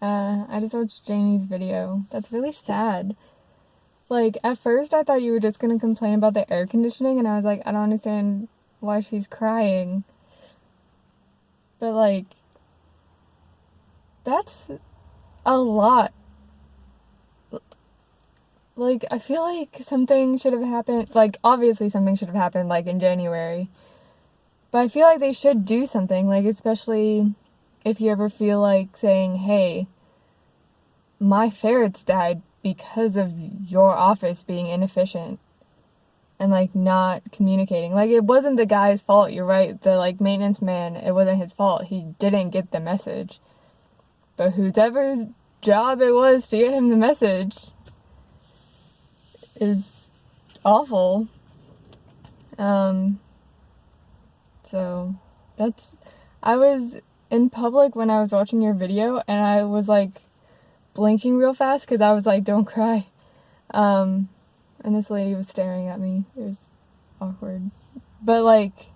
I just watched Jamie's video. That's really sad. Like, at first I thought you were just gonna complain about the air conditioning, and I was like, I don't understand why she's crying. But, like, that's a lot. Like, I feel like something should have happened. Like, obviously something should have happened, like, in January. But I feel like they should do something, like, especially if you ever feel like saying, hey, my ferrets died because of your office being inefficient and, like, not communicating. Like, it wasn't the guy's fault, you're right. The, like, maintenance man, it wasn't his fault. He didn't get the message. But whoever's job it was to get him the message is awful. So I was in public when I was watching your video, and I was, like, blinking real fast because I was like, don't cry. And this lady was staring at me. It was awkward. But, like,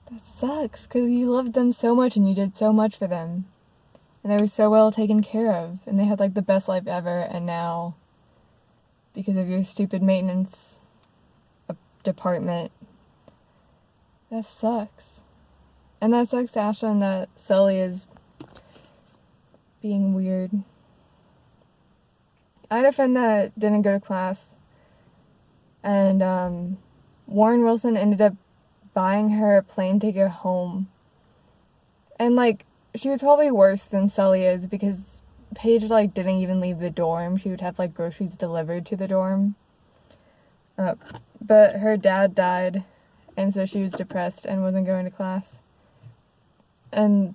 that sucks because you loved them so much and you did so much for them. And they were so well taken care of. And they had, like, the best life ever. And now, because of your stupid maintenance department, that sucks. And that sucks to Ashlyn that Sully is being weird. I had a friend that didn't go to class, and Warren Wilson ended up buying her a plane ticket home. And, like, she was probably worse than Sully is because Paige, like, didn't even leave the dorm. She would have, like, groceries delivered to the dorm. But her dad died, and so she was depressed and wasn't going to class. And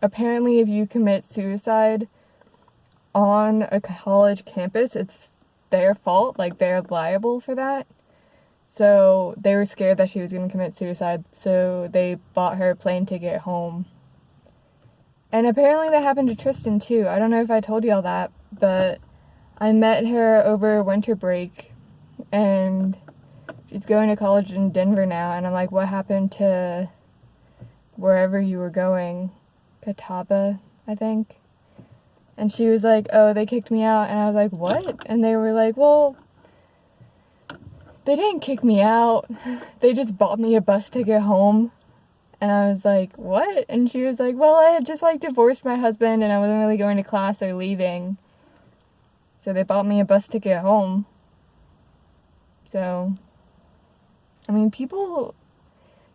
apparently, if you commit suicide on a college campus, it's their fault. Like, they're liable for that. So they were scared that she was going to commit suicide, so they bought her a plane ticket home. And apparently that happened to Tristan, too. I don't know if I told you all that, but I met her over winter break, and she's going to college in Denver now, and I'm like, what happened to wherever you were going? Catawba, I think. And she was like, oh, they kicked me out. And I was like, what? And they were like, well, they didn't kick me out. They just bought me a bus ticket home. And I was like, what? And she was like, well, I had just, like, divorced my husband and I wasn't really going to class or leaving. So they bought me a bus ticket home. So, I mean, people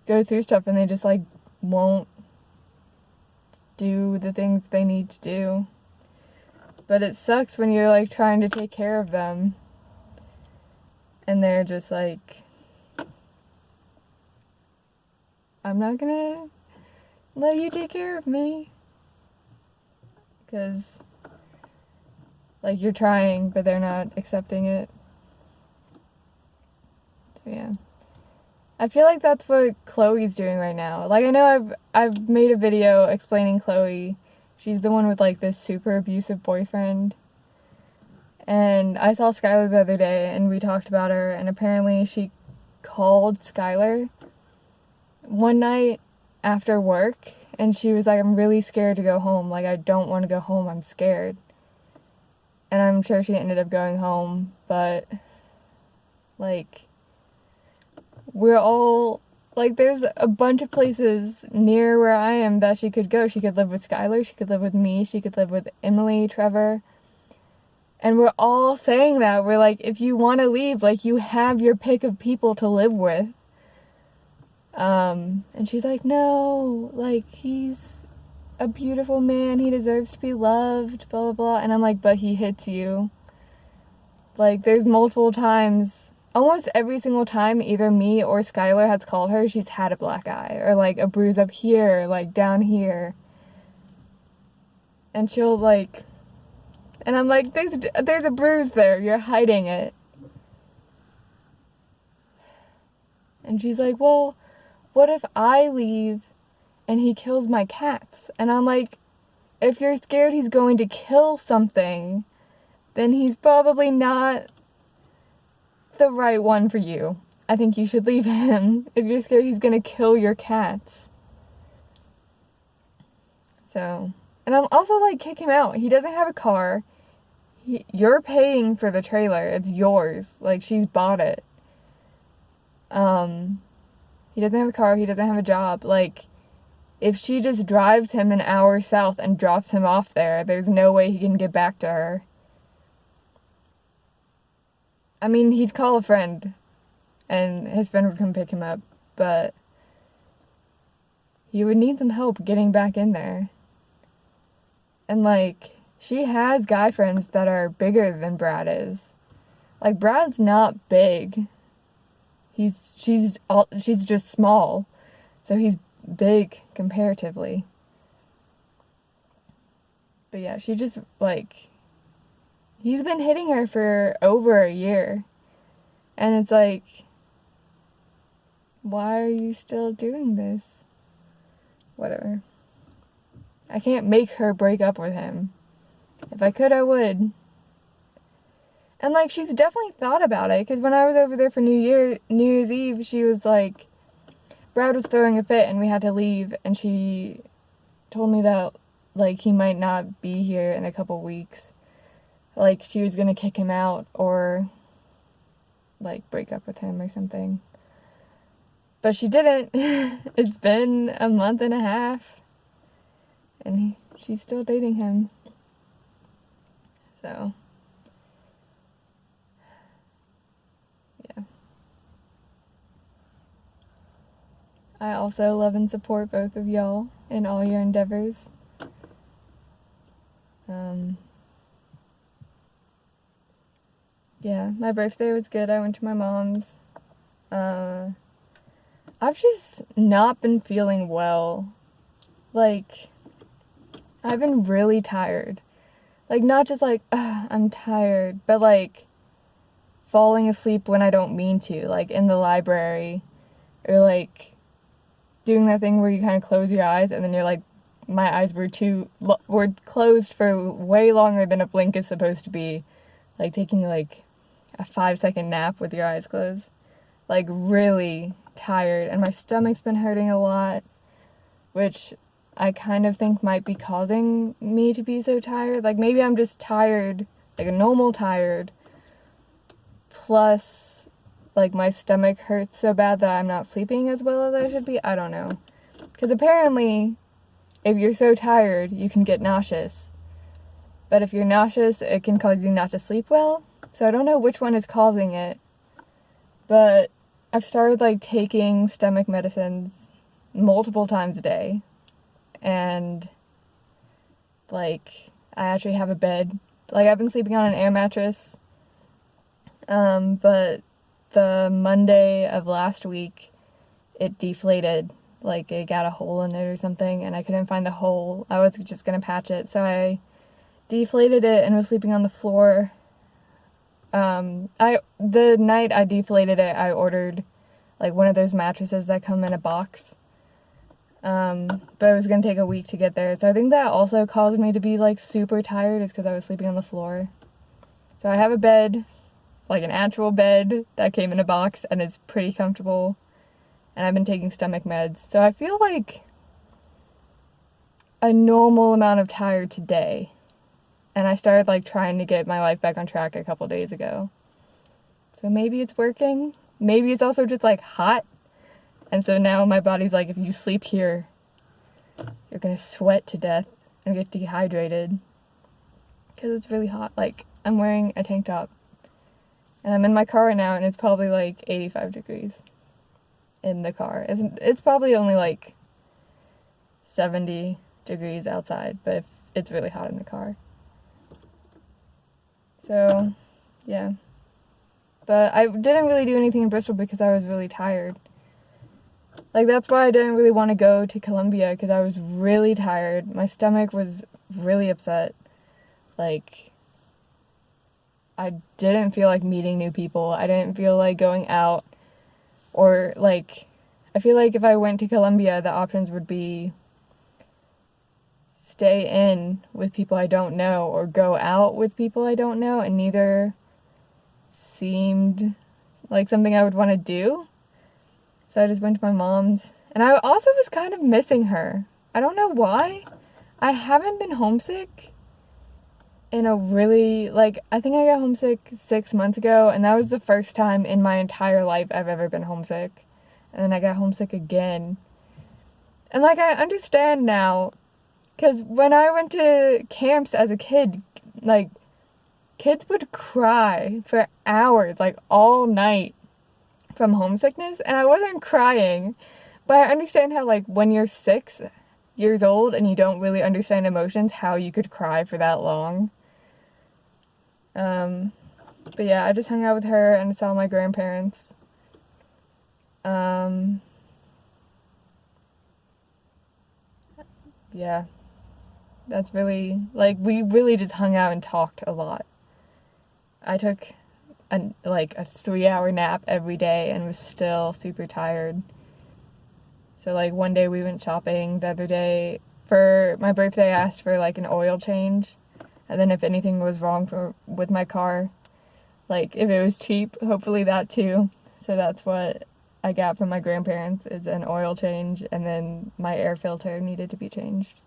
go through stuff and they just, like, won't do the things they need to do. But it sucks when you're, like, trying to take care of them and they're just like, I'm not gonna let you take care of me. Because, like, you're trying, but they're not accepting it. So, yeah. I feel like that's what Chloe's doing right now. Like, I know I've made a video explaining Chloe. She's the one with, like, this super abusive boyfriend. And I saw Skylar the other day, and we talked about her, and apparently she called Skylar one night after work, and she was like, I'm really scared to go home. Like, I don't want to go home. I'm scared. And I'm sure she ended up going home, but, like, we're all, like, there's a bunch of places near where I am that she could go. She could live with Skylar, she could live with me, she could live with Emily, Trevor. And we're all saying that. We're like, if you want to leave, like, you have your pick of people to live with. And she's like, no, like, he's a beautiful man, he deserves to be loved, blah, blah, blah. And I'm like, but he hits you. Like, there's multiple times, almost every single time either me or Skylar has called her, she's had a black eye, or, like, a bruise up here, like, down here. And she'll, like, and I'm like, there's a bruise there, you're hiding it. And she's like, well, what if I leave and he kills my cats? And I'm like, if you're scared he's going to kill something, then he's probably not the right one for you. I think you should leave him if you're scared he's gonna kill your cats. So, And I'm also like, kick him out. He doesn't have a car. You're paying for the trailer. It's yours. Like, she's bought it. He doesn't have a car. He doesn't have a job. Like, if she just drives him an hour south and drops him off there, there's no way he can get back to her. I mean, he'd call a friend, and his friend would come pick him up, but he would need some help getting back in there. And, like, she has guy friends that are bigger than Brad is. Like, Brad's not big. She's just small. So he's big comparatively. But yeah, she just, like, he's been hitting her for over a year. And it's like, why are you still doing this? Whatever. I can't make her break up with him. If I could, I would. And, like, she's definitely thought about it, because when I was over there for New Year's Eve, she was like, Brad was throwing a fit and we had to leave, and she told me that, like, he might not be here in a couple weeks. Like, she was gonna kick him out or, like, break up with him or something. But she didn't. It's been a month and a half, and she's still dating him. So, yeah. I also love and support both of y'all in all your endeavors. Yeah, my birthday was good. I went to my mom's. I've just not been feeling well. Like, I've been really tired. Like, not just like, I'm tired, but like, falling asleep when I don't mean to, like in the library, or like, doing that thing where you kind of close your eyes and then you're like, my eyes were closed for way longer than a blink is supposed to be. Like, taking like a 5-second nap with your eyes closed. Like, really tired, and my stomach's been hurting a lot, which I kind of think might be causing me to be so tired. Like, maybe I'm just tired, like a normal tired, plus, like, my stomach hurts so bad that I'm not sleeping as well as I should be. I don't know. Because apparently, if you're so tired, you can get nauseous. But if you're nauseous, it can cause you not to sleep well. So I don't know which one is causing it. But I've started, like, taking stomach medicines multiple times a day. And, like, I actually have a bed. Like, I've been sleeping on an air mattress. But the Monday of last week, it deflated. Like, it got a hole in it or something, and I couldn't find the hole. I was just gonna patch it, so I deflated it and was sleeping on the floor. The night I deflated it, I ordered, like, one of those mattresses that come in a box. But it was gonna take a week to get there, so I think that also caused me to be, like, super tired, is because I was sleeping on the floor. So I have a bed, like an actual bed that came in a box, and it's pretty comfortable, and I've been taking stomach meds, so I feel like a normal amount of tired today, and I started, like, trying to get my life back on track a couple days ago. So maybe it's working. Maybe it's also just, like, hot. And so now my body's like, if you sleep here, you're gonna sweat to death and get dehydrated. Because it's really hot. Like, I'm wearing a tank top. And I'm in my car right now, and it's probably, like, 85 degrees in the car. It's probably only, like, 70 degrees outside, but it's really hot in the car. So, yeah. But I didn't really do anything in Bristol because I was really tired. Like, that's why I didn't really want to go to Columbia, because I was really tired. My stomach was really upset. Like, I didn't feel like meeting new people. I didn't feel like going out. Or, like, I feel like if I went to Columbia, the options would be stay in with people I don't know or go out with people I don't know, and neither seemed like something I would want to do. So I just went to my mom's, and I also was kind of missing her. I don't know why. I haven't been homesick in a really, like, I think I got homesick 6 months ago, and that was the first time in my entire life I've ever been homesick. And then I got homesick again. And, like, I understand now, because when I went to camps as a kid, like, kids would cry for hours, like, all night from homesickness, and I wasn't crying. But I understand how, like, when you're 6 years old and you don't really understand emotions, how you could cry for that long. But yeah, I just hung out with her and saw my grandparents. Yeah, that's really, like, we really just hung out and talked a lot. I took a 3-hour nap every day and was still super tired. So, like, one day we went shopping. The other day, for my birthday, I asked for, like, an oil change. And then if anything was wrong with my car, like, if it was cheap, hopefully that too. So that's what I got from my grandparents, is an oil change, and then my air filter needed to be changed.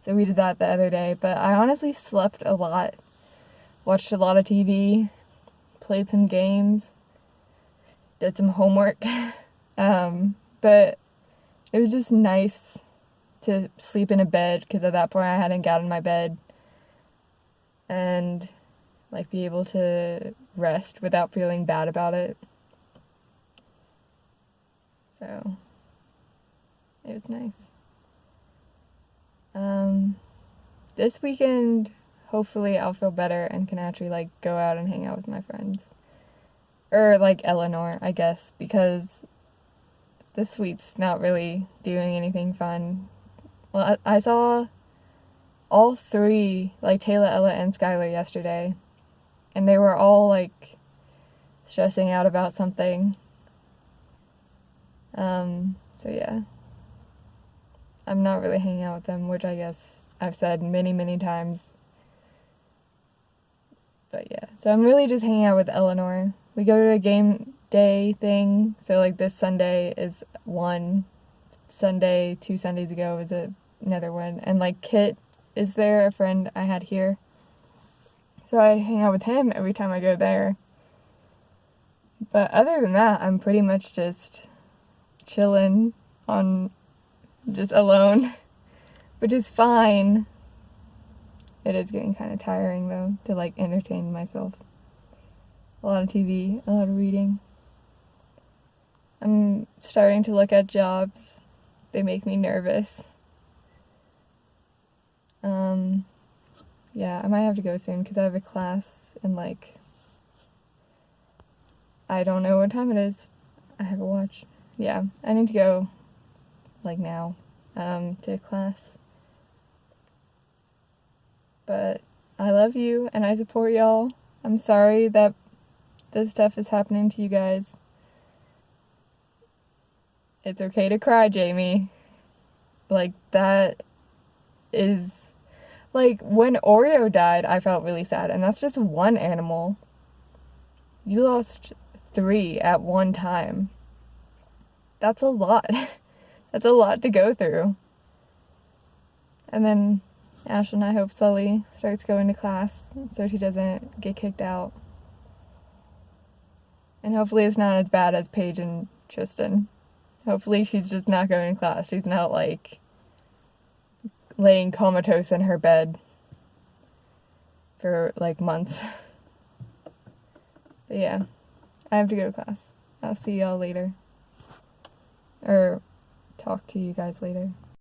So we did that the other day. But I honestly slept a lot. Watched a lot of TV. Played some games. Did some homework. But it was just nice to sleep in a bed, because at that point I hadn't gotten in my bed, and, like, be able to rest without feeling bad about it. So it was nice. This weekend, hopefully I'll feel better and can actually, like, go out and hang out with my friends. Or, like, Eleanor, I guess, because this week's not really doing anything fun. Well, I saw all three, like, Taylor, Ella, and Skylar yesterday, and they were all, like, stressing out about something. So yeah. I'm not really hanging out with them, which I guess I've said many, many times. But yeah, so I'm really just hanging out with Eleanor. We go to a game day thing, so, like, this Sunday is one Sunday, 2 Sundays ago was another one, and, like, Kit is there, a friend I had here, so I hang out with him every time I go there. But other than that, I'm pretty much just chilling just alone, which is fine. It is getting kind of tiring, though, to, like, entertain myself. A lot of TV, a lot of reading. I'm starting to look at jobs. They make me nervous. Yeah, I might have to go soon because I have a class in, like, I don't know what time it is. I have a watch. Yeah, I need to go, like, now, to class. But I love you and I support y'all. I'm sorry that this stuff is happening to you guys. It's okay to cry, Jamie. Like, that is, like, when Oreo died, I felt really sad, and that's just one animal. You lost 3 at one time. That's a lot. That's a lot to go through. And then Ashlyn, I hope Sully starts going to class so she doesn't get kicked out. And hopefully it's not as bad as Paige and Tristan. Hopefully she's just not going to class. She's not, like, laying comatose in her bed for, like, months. But yeah, I have to go to class. I'll see y'all later. Or talk to you guys later.